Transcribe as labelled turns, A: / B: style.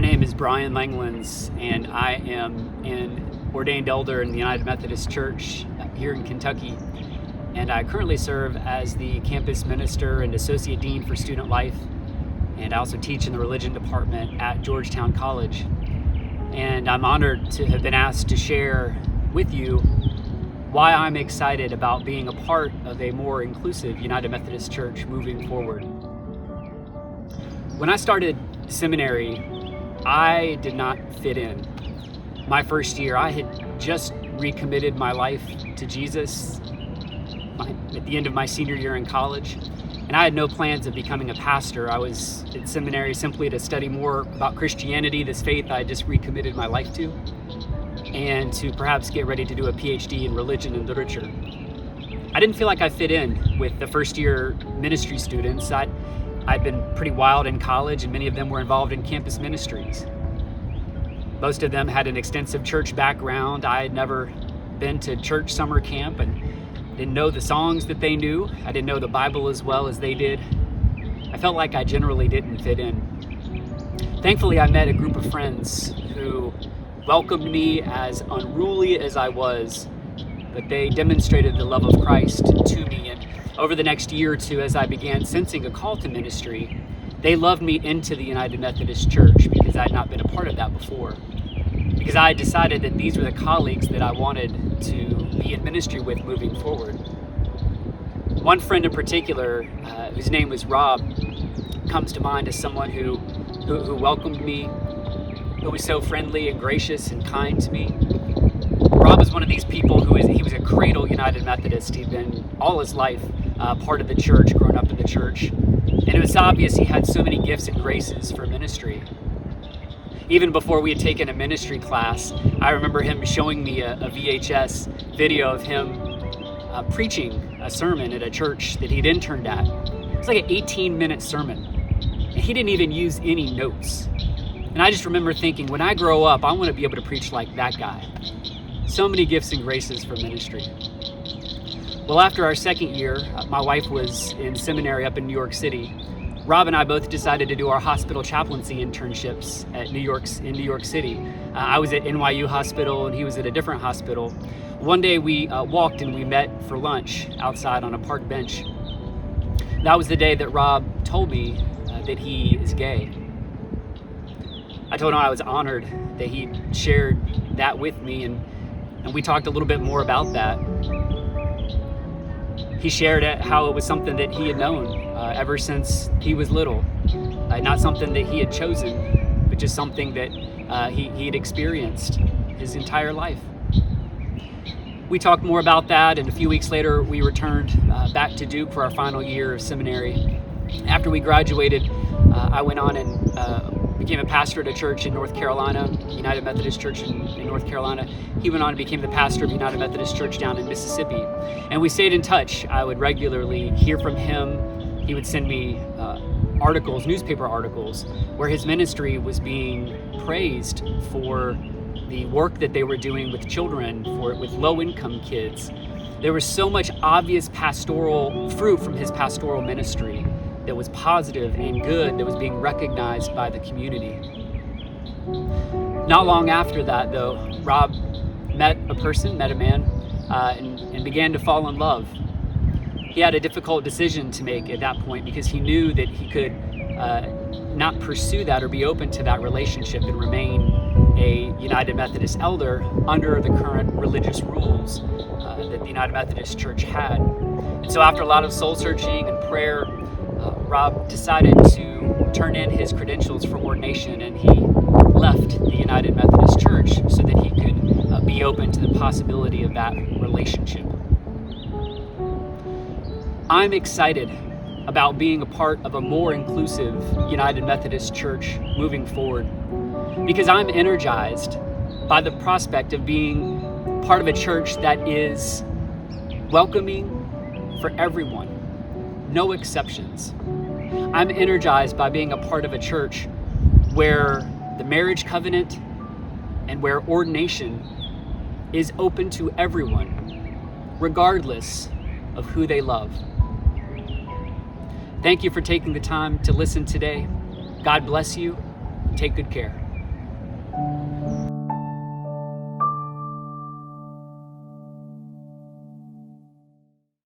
A: name is Bryan Langlands, and I am an ordained elder in the United Methodist Church here in Kentucky. And I currently serve as the campus minister and associate dean for student life. And I also teach in the religion department at Georgetown College. And I'm honored to have been asked to share with you why I'm excited about being a part of a more inclusive United Methodist Church moving forward. When I started seminary, I did not fit in. My first year, I had just recommitted my life to Jesus at the end of my senior year in college, and I had no plans of becoming a pastor. I was at seminary simply to study more about Christianity, this faith I had just recommitted my life to, and to perhaps get ready to do a PhD in religion and literature. I didn't feel like I fit in with the first year ministry students. I'd been pretty wild in college, and many of them were involved in campus ministries. Most of them had an extensive church background. I had never been to church summer camp and didn't know the songs that they knew. I didn't know the Bible as well as they did. I felt like I generally didn't fit in. Thankfully, I met a group of friends who welcomed me as unruly as I was, but they demonstrated the love of Christ to me. And over the next year or two, as I began sensing a call to ministry, they loved me into the United Methodist Church because I had not been a part of that before. Because I had decided that these were the colleagues that I wanted to be in ministry with moving forward. One friend in particular, whose name was Rob, comes to mind as someone who welcomed me, who was so friendly and gracious and kind to me. Rob was one of these people he was a cradle United Methodist. He'd been all his life part of the church, grown up in the church. And it was obvious he had so many gifts and graces for ministry. Even before we had taken a ministry class, I remember him showing me a VHS video of him preaching a sermon at a church that he'd interned at. It was like an 18-minute sermon. And he didn't even use any notes. And I just remember thinking, when I grow up, I want to be able to preach like that guy. So many gifts and graces for ministry. Well, after our second year, my wife was in seminary up in New York City. Rob and I both decided to do our hospital chaplaincy internships in New York City. I was at NYU Hospital and he was at a different hospital. One day we walked and we met for lunch outside on a park bench. That was the day that Rob told me that he is gay. I told him I was honored that he shared that with me, and we talked a little bit more about that. He shared how it was something that he had known ever since he was little. Not something that he had chosen, but just something that he had experienced his entire life. We talked more about that, and a few weeks later we returned back to Duke for our final year of seminary. After we graduated, I went on and became a pastor at a church in North Carolina, United Methodist Church in North Carolina. He went on and became the pastor of United Methodist Church down in Mississippi. And we stayed in touch. I would regularly hear from him. He would send me newspaper articles, where his ministry was being praised for the work that they were doing with children, with low-income kids. There was so much obvious pastoral fruit from his pastoral ministry that was positive and good, that was being recognized by the community. Not long after that, though, Rob met a man, and began to fall in love. He had a difficult decision to make at that point because he knew that he could not pursue that or be open to that relationship and remain a United Methodist elder under the current religious rules that the United Methodist Church had. And so after a lot of soul searching and prayer, Rob decided to turn in his credentials for ordination, and he left the United Methodist Church so that he could be open to the possibility of that relationship. I'm excited about being a part of a more inclusive United Methodist Church moving forward because I'm energized by the prospect of being part of a church that is welcoming for everyone, no exceptions. I'm energized by being a part of a church where the marriage covenant and where ordination is open to everyone, regardless of who they love. Thank you for taking the time to listen today. God bless you. Take good care.